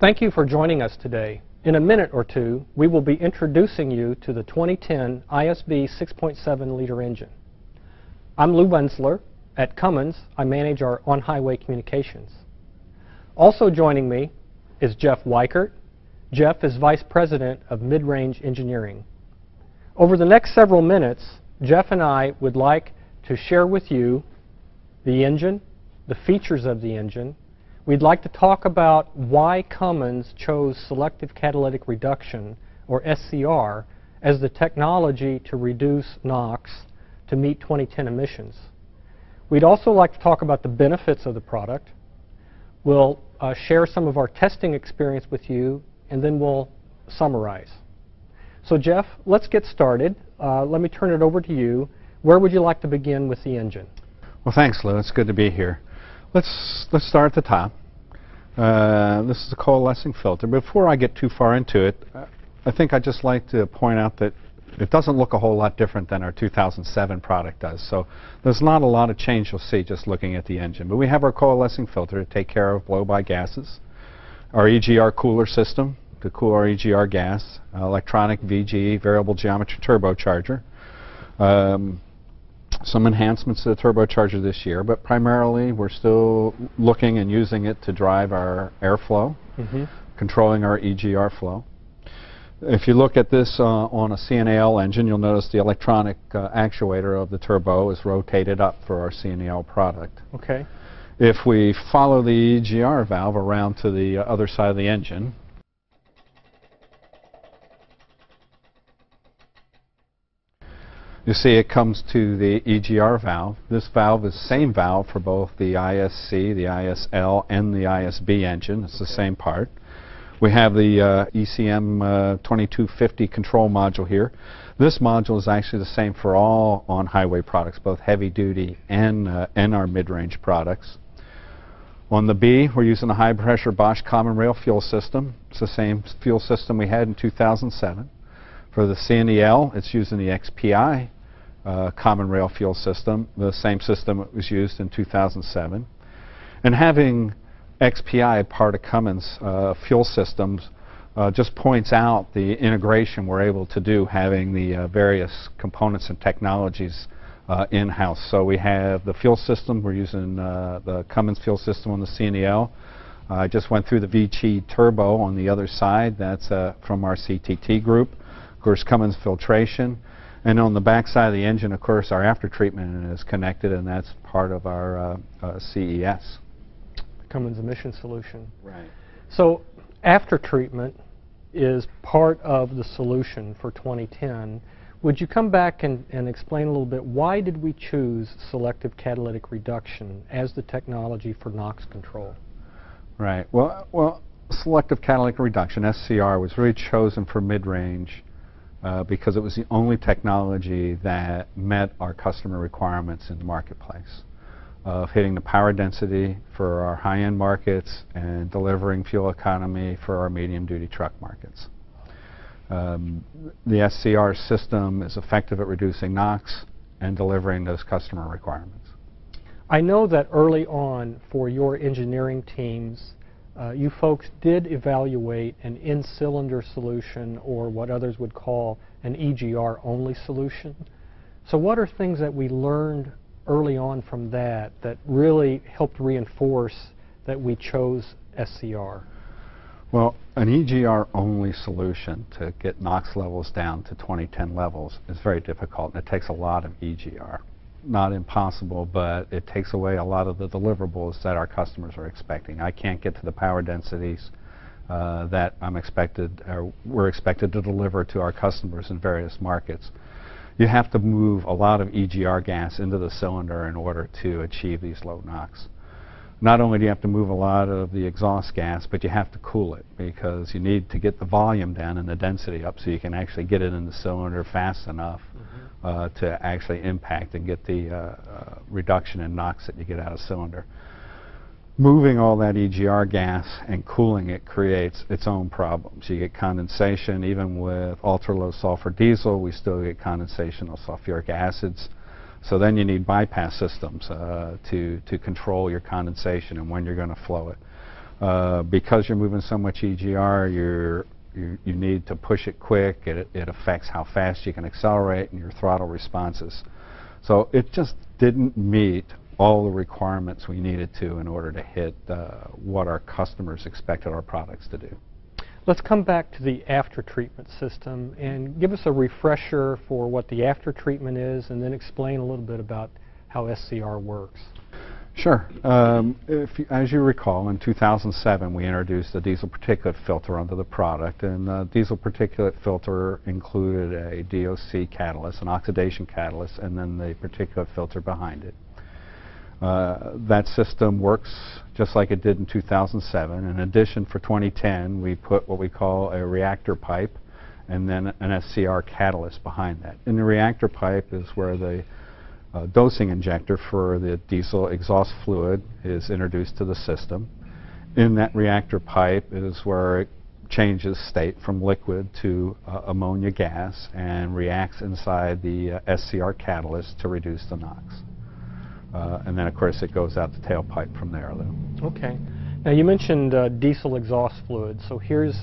Thank you for joining us today. In a minute or two, we will be introducing you to the 2010 ISB 6.7 liter engine. I'm Lou Wensler. At Cummins, I manage our on-highway communications. Also joining me is Jeff Weichert. Jeff is Vice President of Mid-Range Engineering. Over the next several minutes, Jeff and I would like to share with you the engine, the features of the engine. We'd like to talk about why Cummins chose selective catalytic reduction, or SCR, as the technology to reduce NOx to meet 2010 emissions. We'd also like to talk about the benefits of the product. We'll share some of our testing experience with you, and then we'll summarize. So Jeff, let's get started. Let me turn it over to you. Where would you like to begin with the engine? Well, thanks, Lou. It's good to be here. Let's start at the top. This is a coalescing filter. Before I get too far into it, I think I'd just like to point out that it doesn't look a whole lot different than our 2007 product does. So there's not a lot of change you'll see just looking at the engine. But we have our coalescing filter to take care of blow-by gases, our EGR cooler system to cool our EGR gas, electronic VG, variable geometry turbocharger, some enhancements to the turbocharger this year, but primarily we're still looking and using it to drive our airflow, controlling our EGR flow. If you look at this on a CNAL engine, you'll notice the electronic actuator of the turbo is rotated up for our CNAL product. Okay. If we follow the EGR valve around to the other side of the engine, you see it comes to the EGR valve. This valve is the same valve for both the ISC, the ISL, and the ISB engine. It's the same part. We have the ECM 2250 control module here. This module is actually the same for all on-highway products, both heavy-duty and our mid-range products. On the B, we're using a high-pressure Bosch common rail fuel system. It's the same fuel system we had in 2007. For the C and the L, it's using the XPI common rail fuel system, the same system that was used in 2007. And having XPI part of Cummins fuel systems just points out the integration we're able to do having the various components and technologies in-house. So we have the fuel system, we're using the Cummins fuel system on the C and the L. I just went through the VG turbo on the other side. That's from our CTT group. Of course, Cummins filtration. And on the back side of the engine, of course, our after treatment is connected, and that's part of our CES. Cummins emission solution. Right. So after treatment is part of the solution for 2010. Would you come back and explain a little bit, why did we choose selective catalytic reduction as the technology for NOx control? Right. Well, selective catalytic reduction, SCR, was really chosen for mid-range because it was the only technology that met our customer requirements in the marketplace of hitting the power density for our high-end markets and delivering fuel economy for our medium-duty truck markets. The SCR system is effective at reducing NOx and delivering those customer requirements. I know that early on for your engineering teams, you folks did evaluate an in-cylinder solution, or what others would call an EGR-only solution. So what are things that we learned early on from that really helped reinforce that we chose SCR? Well, an EGR-only solution to get NOx levels down to 2010 levels is very difficult, and it takes a lot of EGR. Not impossible, but it takes away a lot of the deliverables that our customers are expecting. I can't get to the power densities that we're expected to deliver to our customers in various markets. You have to move a lot of EGR gas into the cylinder in order to achieve these low NOx. Not only do you have to move a lot of the exhaust gas, but you have to cool it because you need to get the volume down and the density up so you can actually get it in the cylinder fast enough to actually impact and get the reduction in NOx that you get out of cylinder. Moving all that EGR gas and cooling it creates its own problems. You get condensation. Even with ultra-low sulfur diesel, we still get condensation of sulfuric acids. So then you need bypass systems to control your condensation and when you're going to flow it. Because you're moving so much EGR, you need to push it quick. It affects how fast you can accelerate and your throttle responses. So it just didn't meet all the requirements we needed to in order to hit what our customers expected our products to do. Let's come back to the after-treatment system and give us a refresher for what the after-treatment is, and then explain a little bit about how SCR works. Sure. As you recall, in 2007 we introduced a diesel particulate filter onto the product, and the diesel particulate filter included a DOC catalyst, an oxidation catalyst, and then the particulate filter behind it. That system works just like it did in 2007. In addition, for 2010, we put what we call a reactor pipe and then an SCR catalyst behind that. In the reactor pipe is where the dosing injector for the diesel exhaust fluid is introduced to the system. In that reactor pipe is where it changes state from liquid to ammonia gas and reacts inside the SCR catalyst to reduce the NOx. And then, of course, it goes out the tailpipe from there. Okay. Now, you mentioned diesel exhaust fluid, so here's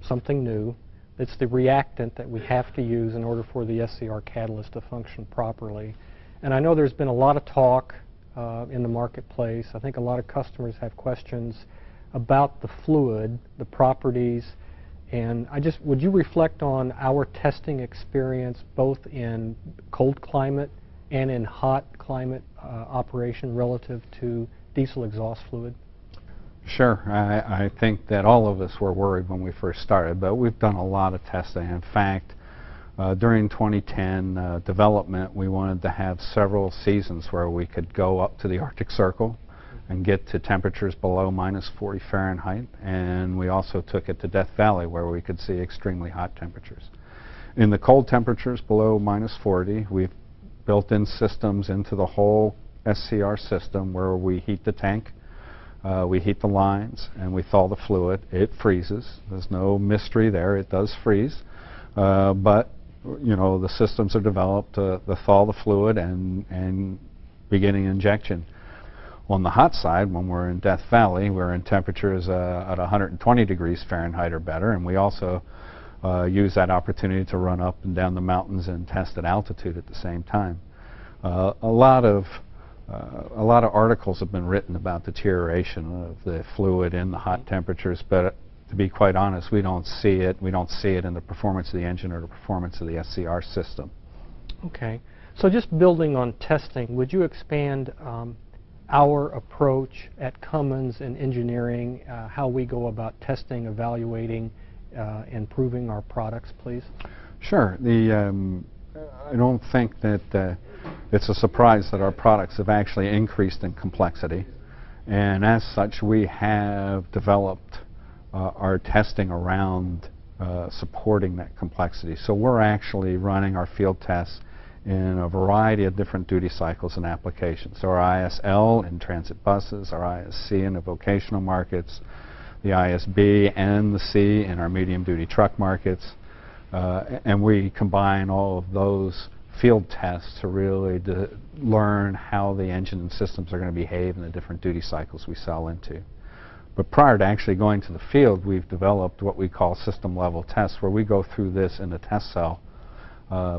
something new. It's the reactant that we have to use in order for the SCR catalyst to function properly. And I know there's been a lot of talk in the marketplace. I think a lot of customers have questions about the fluid, the properties, and would you reflect on our testing experience both in cold climate and in hot climate operation relative to diesel exhaust fluid? Sure. I think that all of us were worried when we first started, but we've done a lot of testing. In fact, during 2010 development, we wanted to have several seasons where we could go up to the Arctic Circle and get to temperatures below -40 Fahrenheit, and we also took it to Death Valley where we could see extremely hot temperatures. In the cold temperatures below -40, we've built in systems into the whole SCR system where we heat the tank, we heat the lines, and we thaw the fluid. It freezes. There's no mystery there. It does freeze. But you know, the systems are developed to thaw the fluid and beginning injection. On the hot side, when we're in Death Valley, we're in temperatures at 120 degrees Fahrenheit or better, and we also use that opportunity to run up and down the mountains and test at altitude at the same time. A lot of articles have been written about deterioration of the fluid in the hot temperatures, but to be quite honest, we don't see it. We don't see it in the performance of the engine or the performance of the SCR system. Okay. So just building on testing, would you expand our approach at Cummins in engineering, how we go about testing, evaluating, improving our products, please? Sure. I don't think that it's a surprise that our products have actually increased in complexity, and as such we have developed our testing around supporting that complexity. So we're actually running our field tests in a variety of different duty cycles and applications. So our ISL in transit buses, our ISC in the vocational markets, the ISB and the C in our medium duty truck markets, and we combine all of those field tests to really learn how the engine and systems are going to behave in the different duty cycles we sell into. But prior to actually going to the field, we've developed what we call system level tests, where we go through this in the test cell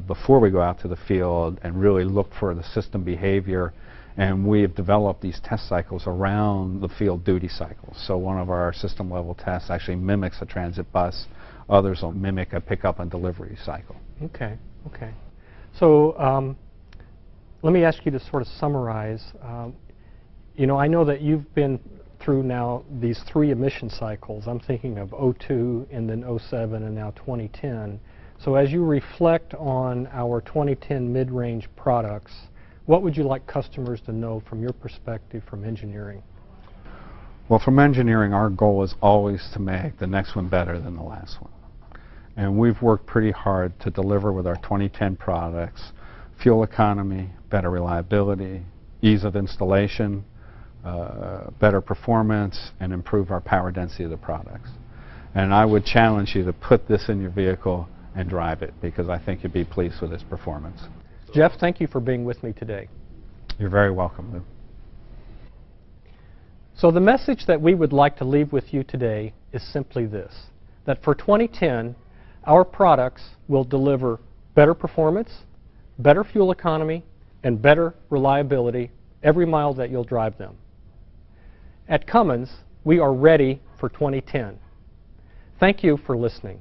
before we go out to the field and really look for the system behavior. And we have developed these test cycles around the field duty cycles. So one of our system level tests actually mimics a transit bus. Others will mimic a pickup and delivery cycle. Okay, okay. So let me ask you to sort of summarize. You know, I know that you've been through now these 3 emission cycles. I'm thinking of 02 and then 07 and now 2010. So as you reflect on our 2010 mid-range products, what would you like customers to know from your perspective from engineering? Well, from engineering, our goal is always to make the next one better than the last one. And we've worked pretty hard to deliver with our 2010 products fuel economy, better reliability, ease of installation, better performance, and improve our power density of the products. And I would challenge you to put this in your vehicle and drive it, because I think you'd be pleased with its performance. Jeff, thank you for being with me today. You're very welcome, Lou. So the message that we would like to leave with you today is simply this, that for 2010, our products will deliver better performance, better fuel economy, and better reliability every mile that you'll drive them. At Cummins, we are ready for 2010. Thank you for listening.